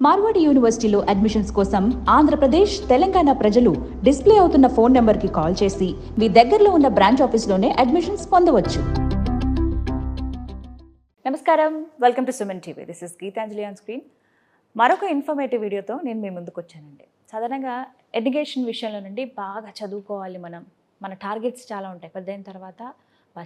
మార్వాడి యూనివర్సిటీలో అడ్మిషన్స్ కోసం ఆంధ్రప్రదేశ్, తెలంగాణ ప్రజలు డిస్ప్లే అవుతున్న ఫోన్ నెంబర్కి కాల్ చేసి మీ దగ్గరలో ఉన్న బ్రాంచ్ ఆఫీస్లోనే అడ్మిషన్స్ పొందవచ్చు. నమస్కారం, welcome to Suman TV. This is Geetanjali on screen. మరొక ఇన్ఫర్మేటివ్ వీడియోతో నేను మీ ముందుకు వచ్చానండి. సాధారణంగా ఎడ్యుకేషన్ విషయంలో నుండి బాగా చదువుకోవాలి, మన టార్గెట్స్ చాలా ఉంటాయి. పెద్దయిన తర్వాత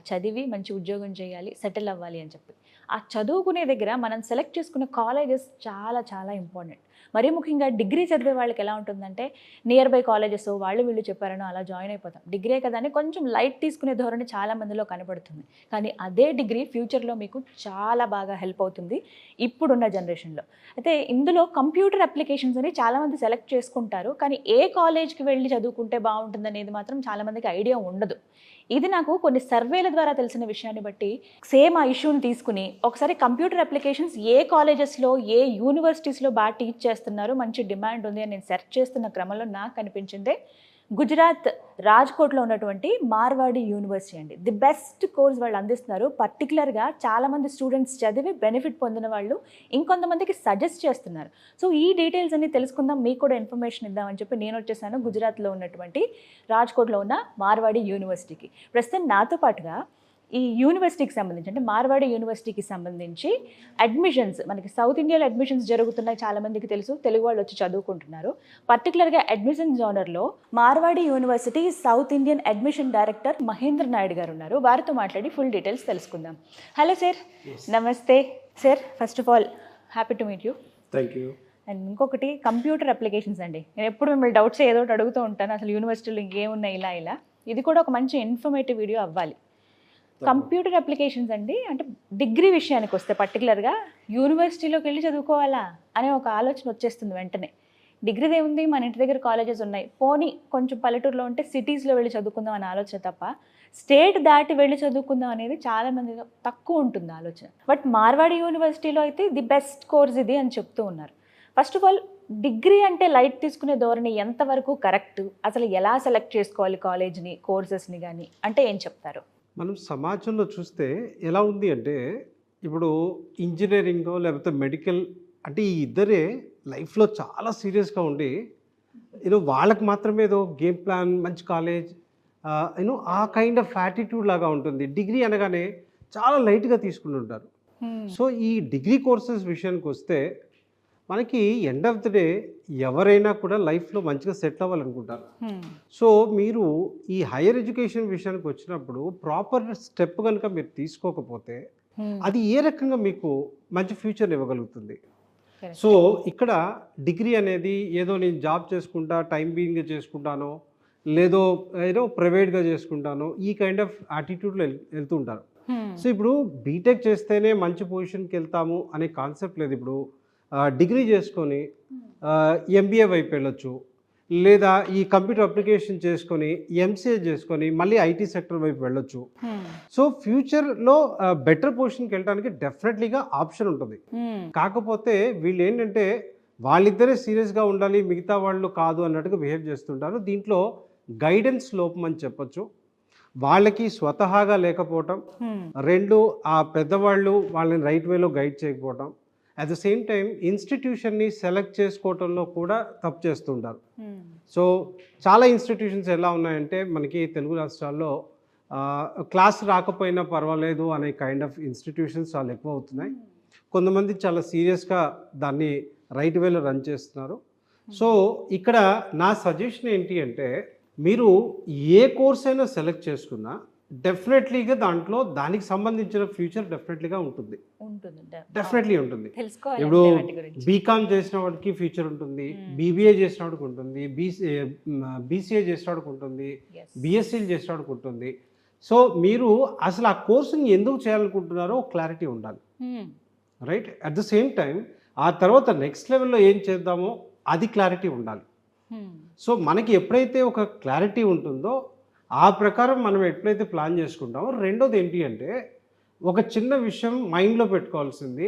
చదివి మంచి ఉద్యోగం చేయాలి, సెటిల్ అవ్వాలి అని చెప్పి ఆ చదువుకునే దగ్గర మనం సెలెక్ట్ చేసుకునే కాలేజెస్ చాలా చాలా ఇంపార్టెంట్. మరీ ముఖ్యంగా డిగ్రీ చదివే వాళ్ళకి ఎలా ఉంటుందంటే నియర్ బై కాలేజెస్ వాళ్ళు వీళ్ళు చెప్పారనో అలా జాయిన్ అయిపోతాం. డిగ్రీ కదా అని కొంచెం లైట్ తీసుకునే ధోరణి చాలా మందిలో కనబడుతుంది. కానీ అదే డిగ్రీ ఫ్యూచర్లో మీకు చాలా బాగా హెల్ప్ అవుతుంది ఇప్పుడున్న జనరేషన్లో. అయితే ఇందులో కంప్యూటర్ అప్లికేషన్స్ అని చాలామంది సెలెక్ట్ చేసుకుంటారు. కానీ ఏ కాలేజ్కి వెళ్ళి చదువుకుంటే బాగుంటుంది అనేది మాత్రం చాలామందికి ఐడియా ఉండదు. ఇది నాకు కొన్ని సర్వేల ద్వారా తెలిసిన విషయాన్ని బట్టి సేమ్ ఆ ఇష్యూని తీసుకుని ఒకసారి కంప్యూటర్ అప్లికేషన్స్ ఏ కాలేజెస్లో ఏ యూనివర్సిటీస్లో బాగా టీచ్ చేస్తున్నారు, మంచి డిమాండ్ ఉంది అని నేను సెర్చ్ చేస్తున్న క్రమంలో నాకు కనిపించిందే గుజరాత్ రాజ్కోట్లో ఉన్నటువంటి మార్వాడి యూనివర్సిటీ అండి. ది బెస్ట్ కోర్స్ వాళ్ళు అందిస్తున్నారు. పర్టికులర్గా చాలామంది స్టూడెంట్స్ చదివి బెనిఫిట్ పొందిన వాళ్ళు ఇంకొంతమందికి సజెస్ట్ చేస్తున్నారు. సో ఈ డీటెయిల్స్ అన్ని తెలుసుకుందాం, మీకు కూడా ఇన్ఫర్మేషన్ ఇద్దామని చెప్పి నేను వచ్చేసాను గుజరాత్లో ఉన్నటువంటి రాజ్కోట్లో ఉన్న మార్వాడి యూనివర్సిటీకి. ప్రస్తుతం నాతో పాటుగా ఈ యూనివర్సిటీకి సంబంధించి అంటే మార్వాడి యూనివర్సిటీకి సంబంధించి అడ్మిషన్స్, మనకి సౌత్ ఇండియాలో అడ్మిషన్స్ జరుగుతున్నాయి, చాలామందికి తెలుసు, తెలుగు వాళ్ళు వచ్చి చదువుకుంటున్నారు. పర్టికులర్గా అడ్మిషన్ జోనర్లో Marwadi university south Indian admission director Mahendra Naidu garu ఉన్నారు. వారితో మాట్లాడి ఫుల్ డీటెయిల్స్ తెలుసుకుందాం. హలో సార్, నమస్తే sir. First of all happy to meet you. Thank you. And ఇంకొకటి కంప్యూటర్ అప్లికేషన్స్ అండి. నేను ఎప్పుడు మిమ్మల్ని డౌట్స్ ఏదో ఒకటి అడుగుతూ ఉంటాను, అసలు యూనివర్సిటీలో ఇంకేమున్నాయి ఇలా. ఇది కూడా ఒక మంచి ఇన్ఫర్మేటివ్ వీడియో అవ్వాలి. కంప్యూటర్ అప్లికేషన్స్ అండి, అంటే డిగ్రీ విషయానికి వస్తే పర్టికులర్గా యూనివర్సిటీలోకి వెళ్ళి చదువుకోవాలా అనే ఒక ఆలోచన వచ్చేస్తుంది వెంటనే. డిగ్రీది ఏముంది, మన ఇంటి దగ్గర కాలేజెస్ ఉన్నాయి, పోనీ కొంచెం పల్లెటూరులో ఉంటే సిటీస్లో వెళ్ళి చదువుకుందాం అనే ఆలోచన తప్ప స్టేట్ దాటి వెళ్ళి చదువుకుందాం అనేది చాలా మంది తక్కువ ఉంటుంది ఆలోచన. బట్ మార్వాడి యూనివర్సిటీలో అయితే ది బెస్ట్ కోర్స్ ఇది అని చెప్తూ ఉన్నారు. ఫస్ట్ ఆఫ్ ఆల్ డిగ్రీ అంటే లైట్ తీసుకునే ధోరణి ఎంతవరకు కరెక్ట్, అసలు ఎలా సెలెక్ట్ చేసుకోవాలి కాలేజ్ని, కోర్సెస్ని కానీ అంటే ఏం చెప్తారు? మనం సమాజంలో చూస్తే ఎలా ఉంది అంటే ఇప్పుడు ఇంజనీరింగ్ లేకపోతే మెడికల్ అంటే ఈ ఇద్దరే లైఫ్లో చాలా సీరియస్గా ఉండి వాళ్ళకి మాత్రమే ఏదో గేమ్ ప్లాన్, మంచి కాలేజ్ ఆ కైండ్ ఆఫ్ యాటిట్యూడ్ లాగా ఉంటుంది. డిగ్రీ అనగానే చాలా లైట్గా తీసుకుంటుంటారు. సో ఈ డిగ్రీ కోర్సెస్ విషయానికి వస్తే మనకి ఎండ్ ఆఫ్ ది డే ఎవరైనా కూడా లైఫ్లో మంచిగా సెటిల్ అవ్వాలనుకుంటారు. సో మీరు ఈ హైయర్ ఎడ్యుకేషన్ విషయానికి వచ్చినప్పుడు ప్రాపర్ స్టెప్ కనుక మీరు తీసుకోకపోతే అది ఏ రకంగా మీకు మంచి ఫ్యూచర్ ఇవ్వగలుగుతుంది. సో ఇక్కడ డిగ్రీ అనేది ఏదో నేను జాబ్ చేసుకుంటా, టైం బీయింగ్గా చేసుకుంటానో, ఏదో ప్రైవేట్గా చేసుకుంటానో ఈ కైండ్ ఆఫ్ యాటిట్యూడ్లో వెళ్తుంటారు. సో ఇప్పుడు బీటెక్ చేస్తేనే మంచి పొజిషన్కి వెళ్తాము అనే కాన్సెప్ట్ లేదు. ఇప్పుడు డిగ్రీ చేసుకొని ఎంబీఏ వైపు వెళ్ళొచ్చు, లేదా ఈ కంప్యూటర్ అప్లికేషన్ చేసుకొని ఎంసీఏ చేసుకొని మళ్ళీ ఐటీ సెక్టర్ వైపు వెళ్ళొచ్చు. సో ఫ్యూచర్లో బెటర్ పొజిషన్కి వెళ్ళడానికి డెఫినెట్లీగా ఆప్షన్ ఉంటుంది. కాకపోతే వీళ్ళు ఏంటంటే వాళ్ళిద్దరే సీరియస్గా ఉండాలి, మిగతా వాళ్ళు కాదు అన్నట్టుగా బిహేవ్ చేస్తుంటారు. దీంట్లో గైడెన్స్ లోపం అని చెప్పొచ్చు. వాళ్ళకి స్వతహాగా లేకపోవటం, రెండు ఆ పెద్దవాళ్ళు వాళ్ళని రైట్ వేలో గైడ్ చేయకపోవటం, అట్ ద సేమ్ టైం ఇన్స్టిట్యూషన్ని సెలెక్ట్ చేసుకోవటంలో కూడా తప్పు చేస్తుంటారు. సో చాలా ఇన్స్టిట్యూషన్స్ ఎలా ఉన్నాయంటే మనకి తెలుగు రాష్ట్రాల్లో క్లాస్ రాకపోయినా పర్వాలేదు అనే కైండ్ ఆఫ్ ఇన్స్టిట్యూషన్స్ చాలా ఎక్కువ అవుతున్నాయి. కొంతమంది చాలా సీరియస్గా దాన్ని రైట్ వేలో రన్ చేస్తున్నారు. సో ఇక్కడ నా సజెషన్ ఏంటి అంటే మీరు ఏ కోర్స్ అయినా సెలెక్ట్ చేసుకున్నా డెఫినెట్లీగా దాంట్లో దానికి సంబంధించిన ఫ్యూచర్ డెఫినెట్లీగా ఉంటుంది. డెఫినెట్లీ ఉంటుంది. ఇప్పుడు బీకామ్ చేసిన వాడికి ఫ్యూచర్ ఉంటుంది, బీబీఏ చేసిన వాడికి ఉంటుంది, బీసీఏ చేసిన వాడికి ఉంటుంది, బీఎస్సీలు చేసిన వాడికి ఉంటుంది. సో మీరు అసలు ఆ కోర్సుని ఎందుకు చేయాలనుకుంటున్నారో క్లారిటీ ఉండాలి, right? At the same time ఆ తర్వాత నెక్స్ట్ లెవెల్లో ఏం చేద్దామో అది క్లారిటీ ఉండాలి. సో మనకి ఎప్పుడైతే ఒక క్లారిటీ ఉంటుందో ఆ ప్రకారం మనం ఎట్లయితే ప్లాన్ చేసుకుంటామో. రెండోది ఏంటి అంటే ఒక చిన్న విషయం మైండ్లో పెట్టుకోవాల్సింది,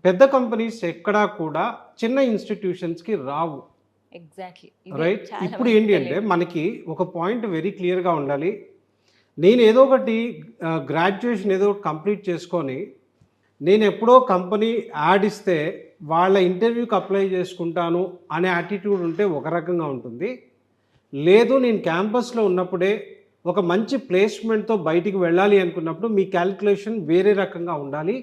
పెద్ద కంపెనీస్ ఎక్కడా కూడా చిన్న ఇన్స్టిట్యూషన్స్కి రావు. Exactly right. ఇప్పుడు ఏంటి అంటే మనకి ఒక పాయింట్ వెరీ క్లియర్గా ఉండాలి. నేను ఏదో ఒకటి గ్రాడ్యుయేషన్ ఏదో కంప్లీట్ చేసుకొని నేను ఎప్పుడో కంపెనీ యాడ్ ఇస్తే వాళ్ళ ఇంటర్వ్యూకి అప్లై చేసుకుంటాను అనే యాటిట్యూడ్ ఉంటే ఒక రకంగా ఉంటుంది. లేదు నేను క్యాంపస్లో ఉన్నప్పుడే ఒక మంచి ప్లేస్మెంట్తో బయటికి వెళ్ళాలి అనుకున్నప్పుడు మీ క్యాలిక్యులేషన్ వేరే రకంగా ఉండాలి.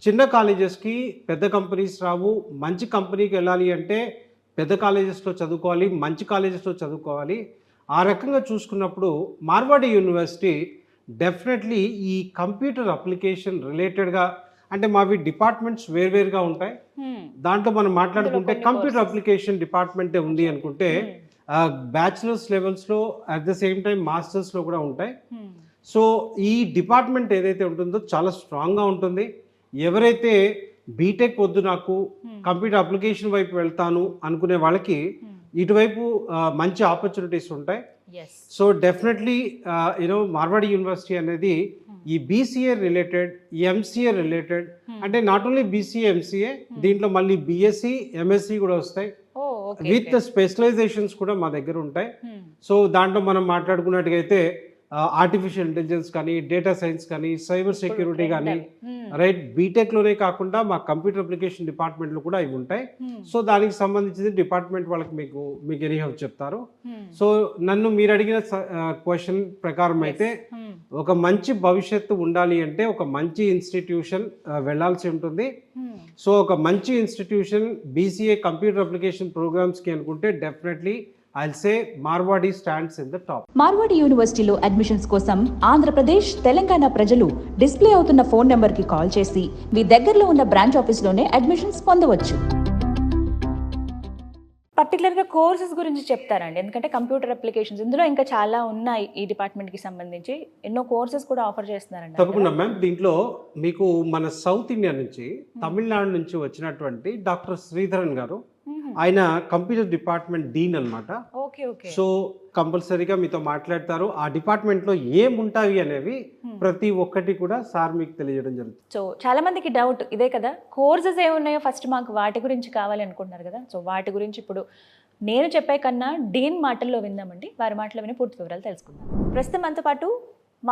చిన్న కాలేజెస్కి పెద్ద కంపెనీస్ రావు. మంచి కంపెనీకి వెళ్ళాలి అంటే పెద్ద కాలేజెస్లో చదువుకోవాలి, మంచి కాలేజెస్లో చదువుకోవాలి. ఆ రకంగా చూసుకున్నప్పుడు మార్వాడి యూనివర్సిటీ డెఫినెట్లీ ఈ కంప్యూటర్ అప్లికేషన్ రిలేటెడ్గా, అంటే మావి డిపార్ట్మెంట్స్ వేర్వేరుగా ఉంటాయి. దాంట్లో మనం మాట్లాడుకుంటే కంప్యూటర్ అప్లికేషన్ డిపార్ట్మెంటే ఉంది అనుకుంటే బ్యాచిలర్స్ లెవెల్స్లో అట్ ద సేమ్ టైం మాస్టర్స్లో కూడా ఉంటాయి. సో ఈ డిపార్ట్మెంట్ ఏదైతే ఉంటుందో చాలా స్ట్రాంగ్గా ఉంటుంది. ఎవరైతే బీటెక్ వద్దు నాకు కంప్యూటర్ అప్లికేషన్ వైపు వెళ్తాను అనుకునే వాళ్ళకి ఇటువైపు మంచి ఆపర్చునిటీస్ ఉంటాయి. సో డెఫినెట్లీ మార్వాడి యూనివర్సిటీ అనేది ఈ బీసీఏ రిలేటెడ్, ఎంసీఏ రిలేటెడ్, అంటే నాట్ ఓన్లీ బీసీఏ ఎంసీఏ, దీంట్లో మళ్ళీ బీఎస్సీ ఎంఎస్సీ కూడా వస్తాయి. విత్ స్పెషలైజేషన్స్ కూడా మా దగ్గర ఉంటాయి. సో దాంట్లో మనం మాట్లాడుకున్నట్టుగైతే ఆర్టిఫిషియల్ ఇంటెలిజెన్స్ కానీ, డేటా సైన్స్ కానీ, సైబర్ సెక్యూరిటీ కానీ, రైట్, బీటెక్లోనే కాకుండా మా కంప్యూటర్ అప్లికేషన్ డిపార్ట్మెంట్లో కూడా ఇవి ఉంటాయి. సో దానికి సంబంధించిన డిపార్ట్మెంట్ వాళ్ళకి మీకు ఎనీ హెల్ప్ చెప్తారు. సో నన్ను మీరు అడిగిన క్వశ్చన్ ప్రకారం అయితే ఒక మంచి భవిష్యత్తు ఉండాలి అంటే ఒక మంచి ఇన్స్టిట్యూషన్ వెళ్ళాల్సి ఉంటుంది. సో ఒక మంచి ఇన్స్టిట్యూషన్ బీసీఏ కంప్యూటర్ అప్లికేషన్ ప్రోగ్రామ్స్కి అనుకుంటే definitely I'll say Marwadi stands in the top. Marwadi యూనివర్సిటీలో అడ్మిషన్స్ కోసం ఆంధ్రప్రదేశ్, తెలంగాణ ప్రజలు డిస్ప్లే అవుతున్న ఫోన్ నెంబర్కి కాల్ చేసి మీ దగ్గరలో ఉన్న బ్రాంచ్ ఆఫీస్లోనే అడ్మిషన్స్ పొందవచ్చు. పర్టికులర్గా కోర్సెస్ గురించి చెప్తారండి, ఎందుకంటే కంప్యూటర్ అప్లికేషన్స్ ఇందులో ఇంకా చాలా ఉన్నాయి. ఈ డిపార్ట్మెంట్కి సంబంధించి ఎన్నో కోర్సెస్ కూడా ఆఫర్ చేస్తున్నారండి. తప్పకుండా మ్యామ్. దీంట్లో మీకు మన సౌత్ ఇండియా నుంచి, తమిళనాడు నుంచి వచ్చినటువంటి డాక్టర్ శ్రీధరన్ గారు, ఆయన కంప్యూటర్ డిపార్ట్మెంట్ డీన్ అనమాట. సో కంపల్సరీగా మీతో మాట్లాడతారు. ఆ డిపార్ట్మెంట్లో ఏముంటాయి అనేవి ప్రతి ఒక్కటి కూడా సార్ మీకు తెలియజేయడం జరుగుతుంది. సో చాలా మందికి డౌట్ ఇదే కదా, కోర్సెస్ ఏమున్నాయో ఫస్ట్ మాకు వాటి గురించి కావాలి అనుకుంటున్నారు కదా. సో వాటి గురించి ఇప్పుడు నేను చెప్పే కన్నా డీన్ మాటల్లో విందామండి. వారి మాటల్లో విని పూర్తి వివరాలు తెలుసుకుందాం. ప్రస్తుతం మనతో పాటు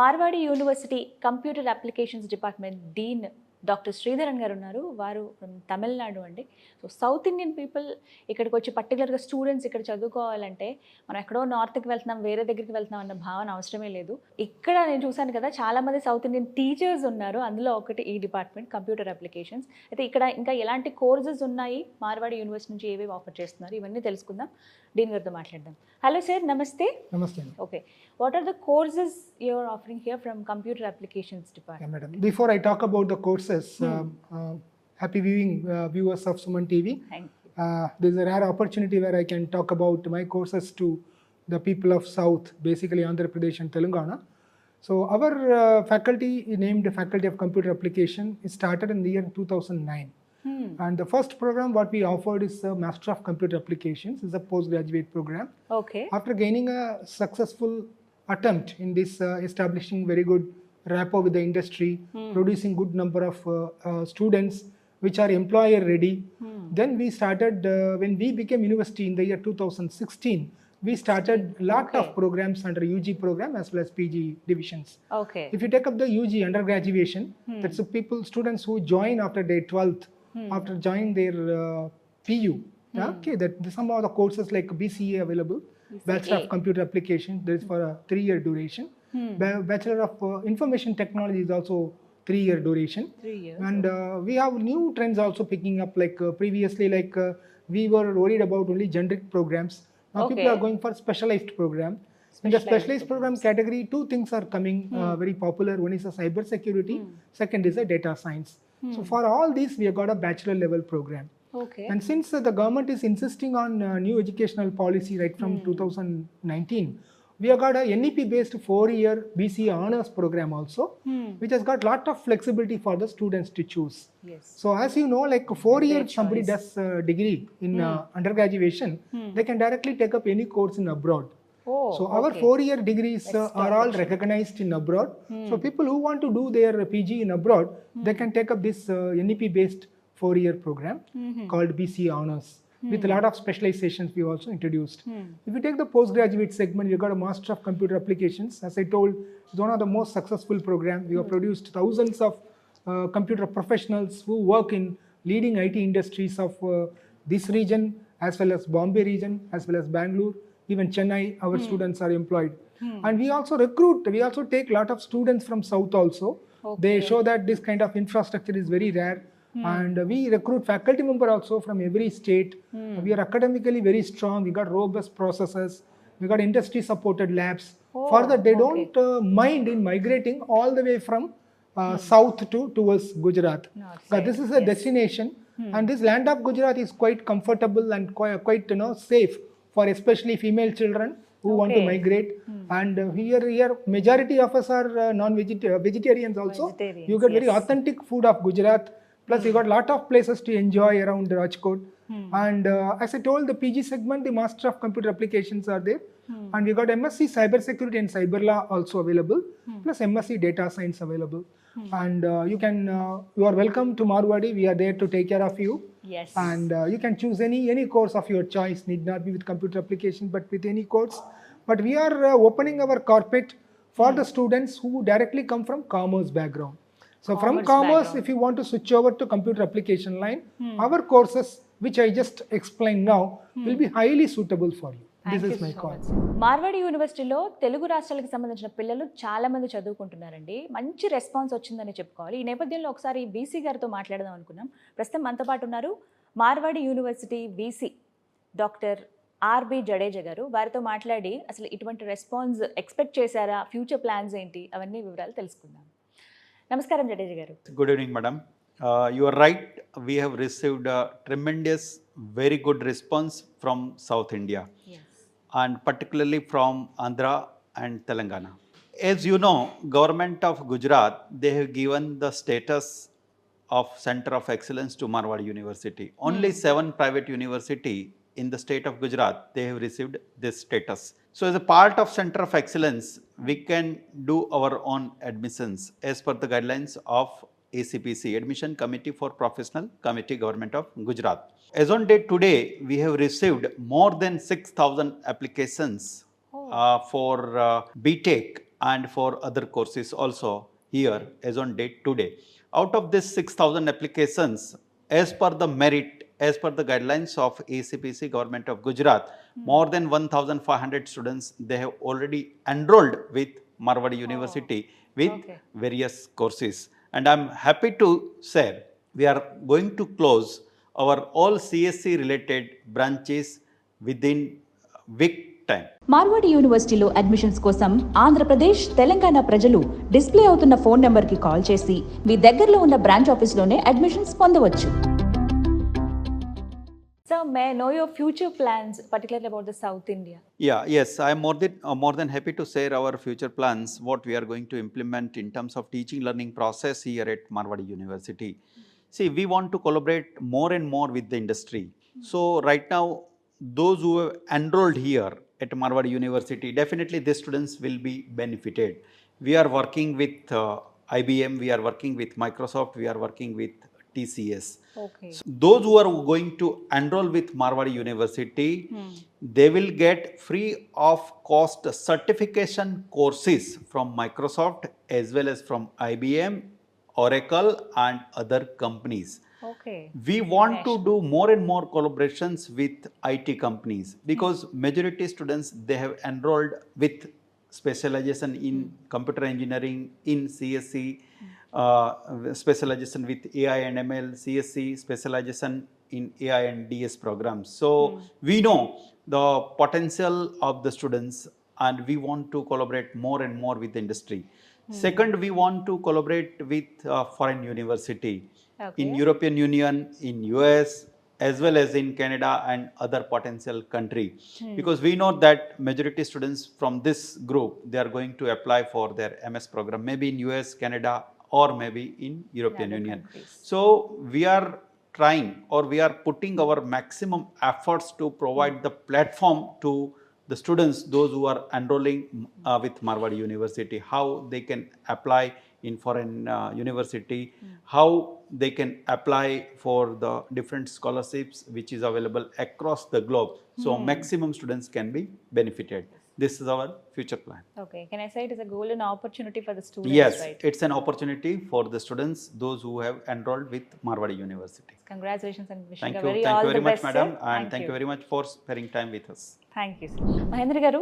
Marwadi university computer applications department dean doctor Sridharan garu ఉన్నారు. వారు ఫ్రమ్ తమిళనాడు అండి. సో సౌత్ ఇండియన్ పీపుల్ ఇక్కడికి వచ్చి పర్టికులర్గా స్టూడెంట్స్ ఇక్కడ చదువుకోవాలంటే మనం ఎక్కడో నార్త్కి వెళ్తున్నాం, వేరే దగ్గరికి వెళ్తున్నాం అన్న భావన అవసరమే లేదు. ఇక్కడ నేను చూశాను కదా, చాలామంది సౌత్ ఇండియన్ టీచర్స్ ఉన్నారు. అందులో ఒకటి ఈ డిపార్ట్మెంట్ కంప్యూటర్ అప్లికేషన్స్. అయితే ఇక్కడ ఇంకా ఎలాంటి కోర్సెస్ ఉన్నాయి, మార్వాడి యూనివర్సిటీ నుంచి ఏవేవి ఆఫర్ చేస్తున్నారు, ఇవన్నీ తెలుసుకుందాం. డీన్ గారితో మాట్లాడదాం. Hello sir, namaste. Namaste. Okay, what are the courses you are offering here from computer applications department? Yeah, madam. Before I talk about the courses, happy viewing viewers of Suman TV. Thank you. There's a rare opportunity where I can talk about my courses to the people of South, basically Andhra Pradesh and Telangana. So our faculty named Faculty of Computer Application is started in the year 2009. And the first program what we offered is Master of Computer Applications. It's a postgraduate program. Okay. After gaining a successful attempt in this establishing very good rapport with the industry, producing good number of students which are employer ready, then we started, when we became university in the year 2016, we started lot of programs under UG program as well as PG divisions. Okay. If you take up the UG undergraduation, that's the students who join after their 12th, after joining their PU. Okay, that some of the courses like BCA available, Bachelor of Computer Application, that is for a 3-year duration. Bachelor of Information Technology is also 3-year duration. 3 years. And we have new trends also picking up, like previously we were worried about only generic programs. Now people are going for specialized program. In the specialized program category, two things are coming very popular. One is a cyber security, second is a data science. So for all these, we have got a bachelor level program. Okay. And since the government is insisting on new educational policy right from 2019, we have got a NEP based 4-year BCA honors program also, which has got lot of flexibility for the students to choose. Yes. So as you know, like 4 years somebody does degree in undergraduation, they can directly take up any course in abroad. Oh, So our 4-year degrees are all recognized in abroad. So people who want to do their PG in abroad, they can take up this NEP based 4-year program called BCA honors. With a lot of specializations we also introduced. If you take the postgraduate segment, you got a Master of Computer Applications. As I told, it's one of the most successful programs. We have produced thousands of computer professionals who work in leading IT industries of this region, as well as Bombay region, as well as Bangalore, even Chennai, our students are employed. And we also take a lot of students from South also. They show that this kind of infrastructure is very rare. And we recruit faculty member also from every state. We are academically very strong. We got robust processes. We got industry supported labs. For that, they don't mind in migrating all the way from south towards Gujarat. This is a destination, and this land of Gujarat is quite comfortable and quite safe for especially female children who want to migrate. And here majority of us are vegetarians also. You get very authentic food of Gujarat. Plus, you got a lot of places to enjoy around Rajkot. And as I told, the PG segment, the Master of Computer Applications are there. And we got MSc Cyber Security and Cyber Law also available. Plus MSc Data Science available. And you are welcome to Marwadi. We are there to take care of you. Yes. And you can choose any course of your choice. Need not be with computer application, but with any course. But we are opening our carpet for the students who directly come from commerce background. So from commerce, if you want to switch over to computer application line, our courses, which I just explained now, will be highly suitable for you. This is my call. Marwadi యూనివర్సిటీలో తెలుగు రాష్ట్రాలకు సంబంధించిన పిల్లలు చాలా మంది చదువుకుంటున్నారండి. మంచి response వచ్చిందని చెప్పుకోవాలి. ఈ నేపథ్యంలో ఒకసారి వీసీ గారితో మాట్లాడదాం అనుకున్నాం. ప్రస్తుతం మనతో పాటు ఉన్నారు Marwadi university VC doctor R B Jadeja garu. వారితో మాట్లాడి అసలు ఇటువంటి రెస్పాన్స్ ఎక్స్పెక్ట్ చేశారా, ఫ్యూచర్ ప్లాన్స్ ఏంటి, అవన్నీ వివరాలు తెలుసుకుందాం. నమస్కారం జడేజా గారు. Good evening, madam. You are right. We have received a tremendous, very good response from South India, and particularly from Andhra and Telangana. As you know, government of Gujarat, they have given the status of Center of Excellence to Marwadi University. Only 7 private university in the state of Gujarat, they have received this status. So as a part of Center of Excellence, we can do our own admissions as per the guidelines of ACPC, Admission Committee for Professional Committee, Government of Gujarat. As on date today, we have received more than 6,000 applications for BTech and for other courses also here as on date today. Out of this 6,000 applications, as per the merit, as per the guidelines of ACPC, Government of Gujarat, more than 1,500 students, they have already enrolled with Marwadi University with various courses. And I'm happy to say we are going to close our all CSC related branches within week time. Marwadi యూనివర్సిటీలో admissions కోసం ఆంధ్రప్రదేశ్, తెలంగాణ ప్రజలు display అవుతున్న phone నెంబర్కి call చేసి మీ దగ్గరలో ఉన్న branch ఆఫీస్లోనే admissions పొందవచ్చు. So may I know your future plans, particularly about the South India? Yes, I am more than happy to share our future plans, what we are going to implement in terms of teaching learning process here at Marwadi University. See, we want to collaborate more and more with the industry. So right now, those who have enrolled here at Marwadi University, definitely these students will be benefited. We are working with IBM, we are working with Microsoft, we are working with TCS. Okay. So those who are going to enroll with Marwadi University, they will get free of cost certification courses from Microsoft as well as from IBM, Oracle and other companies. Okay. We want to do more and more collaborations with IT companies because majority students, they have enrolled with specialization in computer engineering, in CSC, specialization with AI and ML, CSC, specialization in AI and DS programs. So we know the potential of the students and we want to collaborate more and more with the industry. Second, we want to collaborate with foreign university in European Union, in US, as well as in Canada and other potential country. Because we know that majority students from this group, they are going to apply for their MS program, maybe in US, Canada, or maybe in European Union. So we are trying or we are putting our maximum efforts to provide the platform to the students, those who are enrolling with Marwadi University, how they can apply in foreign university, how they can apply for the different scholarships which is available across the globe. So maximum students can be benefited. this is our future plan. Okay, can I say it is a golden opportunity for the students, Yes, right? it's an opportunity for the students, those who have enrolled with Marwadi University. Congratulations and wishing Thank you you. very Thank all you the very much, best, madam. sir. And thank you very much for spending time with us. Thank you sir. Mahendra garu,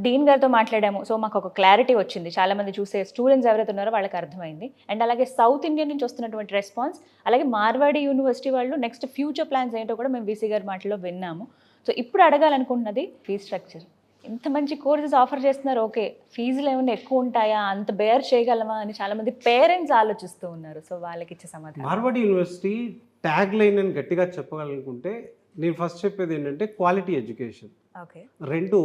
dean గారితో మాట్లాడాము, so మాకు ఒక clarity వచ్చింది. చాలా మంది చూసే students ఎవరైతే ఉన్నారో వాళ్ళకి అర్థమైంది. అండ్ అలాగే సౌత్ ఇండియన్ నుంచి వస్తున్నటువంటి రెస్పాన్స్, అలాగే మార్వాడి యూనివర్సిటీ వాళ్ళు నెక్స్ట్ ఫ్యూచర్ ప్లాన్స్ ఏంటో కూడా మేము వీసీ గారి మాటల్లో విన్నాము. సో ఇప్పుడు అడగాలనుకుంటున్నది ఫీజ్ స్ట్రక్చర్. ఇంత మంచి కోర్సెస్ ఆఫర్ చేస్తున్నారు, ఓకే, ఫీజులు ఏమైనా ఎక్కువ ఉంటాయా, అంత బేర్ చేయగలమా అని చాలా మంది పేరెంట్స్ ఆలోచిస్తూ ఉన్నారు. సో వాళ్ళకి ఇచ్చే సమాధానం. మార్వాడి యూనివర్సిటీ ట్యాగ్ లైన్ అని గట్టిగా చెప్పగలనుకుంటే నేను ఫస్ట్ చెప్పేది ఏంటంటే quality education, okay, 2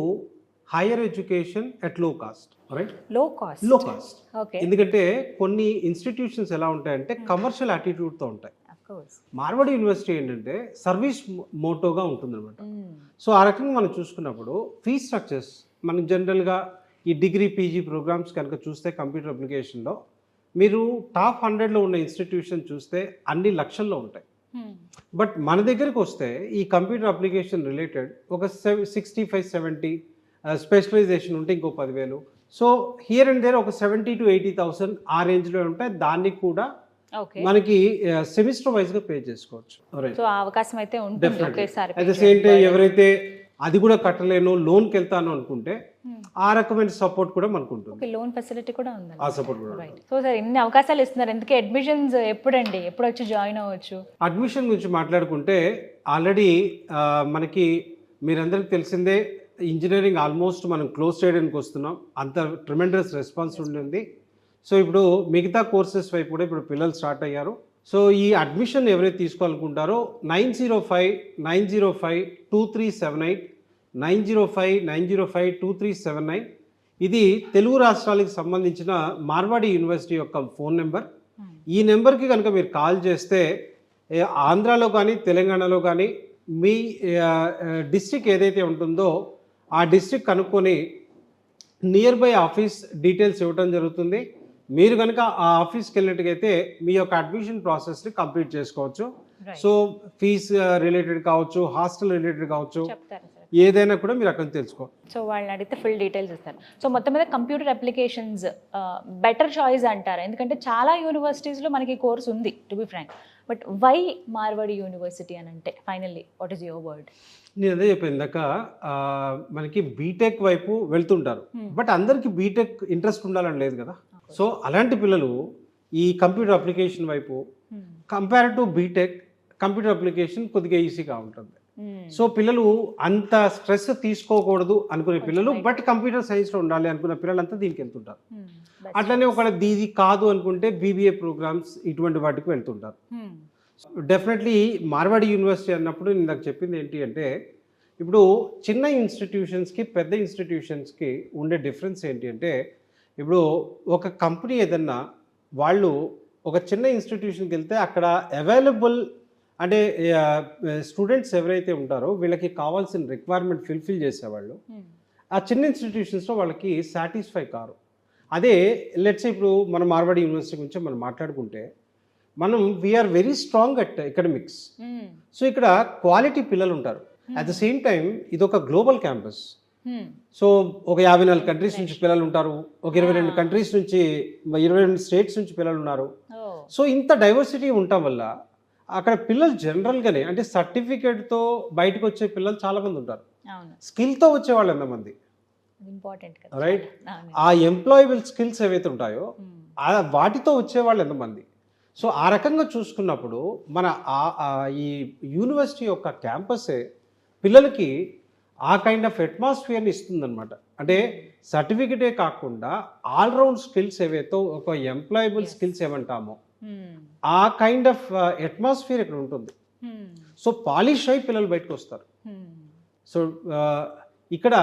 higher education at low cost, right? Low cost. Low cost. Okay, ఎందుకంటే కొన్ని ఇన్స్టిట్యూషన్స్ ఎలా ఉంటాయంటే కమర్షియల్ యాటిట్యూడ్తో ఉంటాయి. Of course. మార్వాడి యూనివర్సిటీ ఏంటంటే సర్వీస్ మోటోగా ఉంటుందన్నమాట. సో ఆ రకంగా మనం చూసుకున్నప్పుడు ఫీ స్ట్రక్చర్స్ మనం జనరల్గా ఈ డిగ్రీ పీజీ ప్రోగ్రామ్స్ కనుక చూస్తే కంప్యూటర్ అప్లికేషన్లో మీరు టాప్ 100లో ఉన్న ఇన్స్టిట్యూషన్ చూస్తే అన్ని లక్షల్లో ఉంటాయి. బట్ మన దగ్గరికి వస్తే ఈ కంప్యూటర్ అప్లికేషన్ రిలేటెడ్ ఒక 65-70 స్పెషలైజేషన్ ఉంటే ఇంకో 10,000. సో హియర్ అండ్ దేర్ ఒక 70,000 to 80,000 ఆ రేంజ్లో ఉంటాయి. దానికి కూడా ఓకే, మనకి సెమిస్టర్ వైజ్గా పే చేసుకోవచ్చు. సో ఆ అవకాశం అయితే ఉంటుంది ఒకేసారి. అట్ ద సేమ్ టైం ఎవరైతే అది కూడా కట్టలేను లోన్కి వెళ్తాను అనుకుంటే ఆ రకమైన సపోర్ట్ కూడా మనకు ఉంటుంది. ఓకే, లోన్ ఫెసిలిటీ కూడా ఉంది. ఆ సపోర్ట్ కూడా రైట్. సో సార్, ఇన్ని అవకాశాలు ఇస్తున్నారు, ఎందుకే అడ్మిషన్స్ ఎప్పుడండి, ఎప్పుడు వచ్చి జాయిన్ అవ్వచ్చు? అడ్మిషన్ గురించి మాట్లాడుకుంటే ఆల్రెడీ మనకి మీరందరికీ తెలిసిందే, ఇంజనీరింగ్ ఆల్మోస్ట్ మనం క్లోజ్ చేయడానికి వస్తున్నాం. అంత ట్రిమెండస్ రెస్పాన్స్ ఉంటుంది. సో ఇప్పుడు మిగతా కోర్సెస్ వైపు కూడా ఇప్పుడు పిల్లలు స్టార్ట్ అయ్యారు. సో ఈ అడ్మిషన్ ఎవరైతే తీసుకోవాలనుకుంటారో 905-905-2378 905-905-2379 ఇది తెలుగు రాష్ట్రాలకు సంబంధించిన మార్వాడి యూనివర్సిటీ యొక్క ఫోన్ నెంబర్. ఈ నెంబర్కి కనుక మీరు కాల్ చేస్తే ఆంధ్రాలో కానీ తెలంగాణలో కానీ మీ డిస్ట్రిక్ట్ ఏదైతే ఉంటుందో ఆ డిస్ట్రిక్ట్ కనుక్కొని నియర్ బై ఆఫీస్ డీటెయిల్స్ ఇవ్వడం జరుగుతుంది. మీరు కనుక ఆ ఆఫీస్కి వెళ్ళినట్టుగైతే మీ యొక్క అడ్మిషన్ ప్రాసెస్ని కంప్లీట్ చేసుకోవచ్చు. సో ఫీజ్ రిలేటెడ్ కావచ్చు, హాస్టల్ రిలేటెడ్ కావచ్చు, చెప్తారా సార్? ఏదైనా కూడా మీరు అక్కడ తెలుసుకో. సో వాళ్ళని అడిగితే ఫుల్ డీటెయిల్స్ ఇస్తారు. సో మొత్తం మీద కంప్యూటర్ అప్లికేషన్స్ బెటర్ చాయిస్ అంటారా? ఎందుకంటే చాలా యూనివర్సిటీస్లో మనకి కోర్స్ ఉంది, to be frank. But why Marwadi university అని అంటే finally what is your word? నేను అదే చెప్పాను ఇందాక, మనకి బీటెక్ వైపు వెళ్తుంటారు, బట్ అందరికీ బీటెక్ ఇంట్రెస్ట్ ఉండాలని లేదు కదా. సో అలాంటి పిల్లలు ఈ కంప్యూటర్ అప్లికేషన్ వైపు compare to BTech computer application కొద్దిగా ఈజీగా ఉంటుంది. సో పిల్లలు అంత స్ట్రెస్ తీసుకోకూడదు అనుకునే పిల్లలు, బట్ కంప్యూటర్ సైన్స్లో ఉండాలి అనుకునే పిల్లలంతా దీనికి వెళ్తుంటారు. అట్లనే ఒకవేళ దీది కాదు అనుకుంటే బీబీఏ ప్రోగ్రామ్స్ ఇటువంటి వాటికి వెళ్తుంటారు. డెఫినెట్లీ మార్వాడి యూనివర్సిటీ అన్నప్పుడు నేను నాకు చెప్పింది ఏంటి అంటే, ఇప్పుడు చిన్న ఇన్స్టిట్యూషన్స్కి పెద్ద ఇన్స్టిట్యూషన్స్కి ఉండే డిఫరెన్స్ ఏంటి అంటే, ఇప్పుడు ఒక కంపెనీ ఏదన్నా వాళ్ళు ఒక చిన్న ఇన్స్టిట్యూషన్కి వెళ్తే అక్కడ అవైలబుల్ అంటే స్టూడెంట్స్ ఎవరైతే ఉంటారో వీళ్ళకి కావాల్సిన రిక్వైర్మెంట్ ఫుల్ఫిల్ చేసేవాళ్ళు ఆ చిన్న ఇన్స్టిట్యూషన్స్లో వాళ్ళకి సాటిస్ఫై కారు. అదే లెట్స్ ఇప్పుడు మన మార్వాడి యూనివర్సిటీ గురించి మనం మాట్లాడుకుంటే మనం we are very strong at academics. So ఇక్కడ క్వాలిటీ పిల్లలు ఉంటారు. అట్ ద సేమ్ టైం ఇది ఒక గ్లోబల్ క్యాంపస్. సో ఒక 54 కంట్రీస్ నుంచి పిల్లలు ఉంటారు, ఒక 22 కంట్రీస్ నుంచి 22 స్టేట్స్ నుంచి పిల్లలు ఉన్నారు. సో ఇంత డైవర్సిటీ ఉండటం వల్ల అక్కడ పిల్లలు జనరల్గానే అంటే సర్టిఫికేట్తో బయటకు వచ్చే పిల్లలు చాలామంది ఉంటారు, స్కిల్తో వచ్చే వాళ్ళు ఎంతమంది, రైట్? ఆ ఎంప్లాయబుల్ స్కిల్స్ ఏవైతే ఉంటాయో వాటితో వచ్చేవాళ్ళు ఎంతమంది. సో ఆ రకంగా చూసుకున్నప్పుడు మన ఈ యూనివర్సిటీ యొక్క క్యాంపసే పిల్లలకి ఆ కైండ్ ఆఫ్ అట్మాస్ఫియర్ని ఇస్తుందన్నమాట. అంటే సర్టిఫికేటే కాకుండా ఆల్రౌండ్ స్కిల్స్ ఏవైతే ఒక ఎంప్లాయబుల్ స్కిల్స్ ఏమంటామో ఆ కైండ్ ఆఫ్ అట్మాస్ఫియర్ ఇక్కడ ఉంటుంది. సో పాలిష్ అయి పిల్లలు బయటకు వస్తారు. సో ఇక్కడ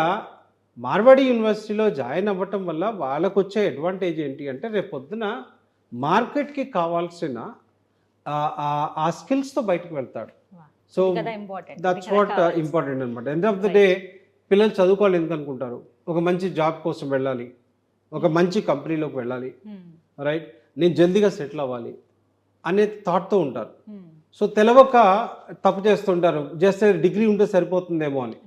మార్వాడి యూనివర్సిటీలో జాయిన్ అవ్వటం వల్ల వాళ్ళకు వచ్చే అడ్వాంటేజ్ ఏంటి అంటే రేపు పొద్దున మార్కెట్కి కావాల్సిన ఆ స్కిల్స్తో బయటకు వెళ్తాడు. సో దట్స్ వాట్ ఇంపార్టెంట్ అనమాట. ఎండ్ ఆఫ్ ద డే పిల్లలు చదువుకోవాలి ఎందుకు అనుకుంటారు, ఒక మంచి జాబ్ కోసం వెళ్ళాలి, ఒక మంచి కంపెనీలోకి వెళ్ళాలి, రైట్, నేను జల్దీగా సెటిల్ అవ్వాలి అనే థాట్తో ఉంటారు. సో తెలవక తప్పు చేస్తుంటారు, చేస్తే డిగ్రీ ఉంటే సరిపోతుందేమో అని.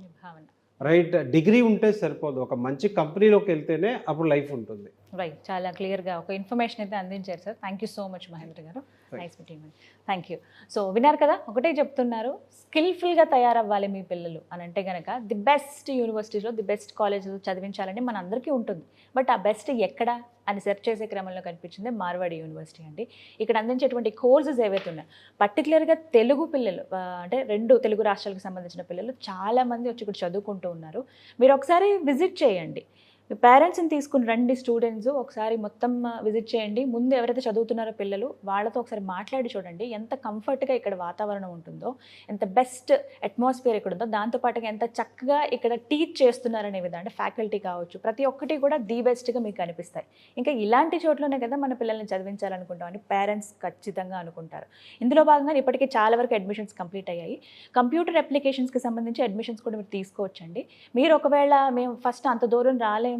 రైట్ డిగ్రీ ఉంటే సరిపోదు, ఒక మంచి కంపెనీలోకి వెళ్తేనే అప్పుడు లైఫ్ ఉంటుంది. రైట్, చాలా క్లియర్గా ఒక ఇన్ఫర్మేషన్ అయితే అందించారు sir. Thank you so much Mahendra garu. Nice meeting అండి. Thank you. సో విన్నారు కదా, ఒకటే చెప్తున్నారు, స్కిల్ఫుల్గా తయారవ్వాలి మీ పిల్లలు అని అంటే కనుక ది బెస్ట్ యూనివర్సిటీస్లో ది బెస్ట్ కాలేజ్లో చదివించాలని మన అందరికీ ఉంటుంది. బట్ ఆ బెస్ట్ ఎక్కడ అని సెర్చ్ చేసే క్రమంలో కనిపించింది మార్వాడి యూనివర్సిటీ అండి. ఇక్కడ అందించేటువంటి కోర్సెస్ ఏవైతే ఉన్నాయో పర్టికులర్గా తెలుగు పిల్లలు అంటే 2 తెలుగు రాష్ట్రాలకు సంబంధించిన పిల్లలు చాలామంది వచ్చి ఇక్కడ చదువుకుంటూ ఉన్నారు. మీరు ఒకసారి విజిట్ చేయండి, మీ పేరెంట్స్ని తీసుకుని రండి, స్టూడెంట్స్ ఒకసారి మొత్తం విజిట్ చేయండి. ముందు ఎవరైతే చదువుతున్నారో పిల్లలు వాళ్ళతో ఒకసారి మాట్లాడి చూడండి ఎంత కంఫర్ట్గా ఇక్కడ వాతావరణం ఉంటుందో, ఎంత బెస్ట్ అట్మాస్ఫియర్ ఇక్కడ ఉందో, దాంతోపాటుగా ఎంత చక్కగా ఇక్కడ టీచ్ చేస్తున్నారనే విధంగా అంటే ఫ్యాకల్టీ కావచ్చు ప్రతి ఒక్కటి కూడా ది బెస్ట్గా మీకు అనిపిస్తాయి. ఇంకా ఇలాంటి చోట్లోనే కదా మన పిల్లల్ని చదివించాలనుకుంటాం అని పేరెంట్స్ ఖచ్చితంగా అనుకుంటారు. ఇందులో భాగంగా ఇప్పటికీ చాలా వరకు అడ్మిషన్స్ కంప్లీట్ అయ్యాయి. కంప్యూటర్ అప్లికేషన్స్కి సంబంధించి అడ్మిషన్స్ కూడా మీరు తీసుకోవచ్చండి. మీరు ఒకవేళ మేము ఫస్ట్ అంత దూరం రాలేము,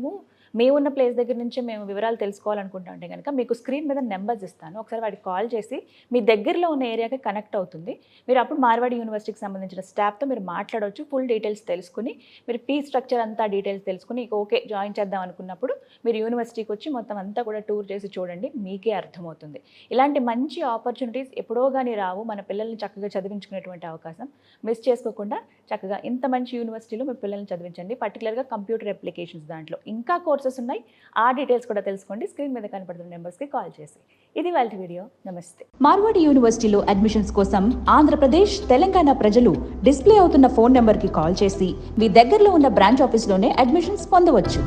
మేమున్న ప్లేస్ దగ్గర నుంచి మేము వివరాలు తెలుసుకోవాలనుకుంటా అంటే కనుక మీకు స్క్రీన్ మీద నెంబర్స్ ఇస్తాను, ఒకసారి వాడికి కాల్ చేసి మీ దగ్గరలో ఉన్న ఏరియాకి కనెక్ట్ అవుతుంది. మీరు అప్పుడు మార్వాడి యూనివర్సిటీకి సంబంధించిన స్టాఫ్తో మీరు మాట్లాడవచ్చు, ఫుల్ డీటెయిల్స్ తెలుసుకుని మీరు ఫీ స్ట్రక్చర్ అంతా డీటెయిల్స్ తెలుసుకుని ఓకే జాయిన్ చేద్దాం అనుకున్నప్పుడు మీరు యూనివర్సిటీకి వచ్చి మొత్తం అంతా కూడా టూర్ చేసి చూడండి, మీకే అర్థమవుతుంది. ఇలాంటి మంచి ఆపర్చునిటీస్ ఎప్పుడో కానీ రావు. మన పిల్లల్ని చక్కగా చదివించుకునేటువంటి అవకాశం మిస్ చేసుకోకుండా చక్కగా ఇంత మంచి యూనివర్సిటీలో మీ పిల్లల్ని చదివించండి. పర్టికులర్గా కంప్యూటర్ అప్లికేషన్స్ దాంట్లో ఇంకా కోర్సెస్ ఉన్నాయి, ఆ డీటెయిల్స్ కూడా తెలుసుకోండి స్క్రీన్ మీద కనపడుతున్న నెంబర్స్కి కాల్ చేసి. ఇది వాళ్ళ వీడియో. నమస్తే. మార్వాడి యూనివర్సిటీలో అడ్మిషన్స్ కోసం ఆంధ్రప్రదేశ్, తెలంగాణ ప్రజలు డిస్ప్లే అవుతున్న ఫోన్ నెంబర్కి కాల్ చేసి మీ దగ్గరలో ఉన్న బ్రాంచ్ ఆఫీస్లోనే అడ్మిషన్స్ పొందవచ్చు.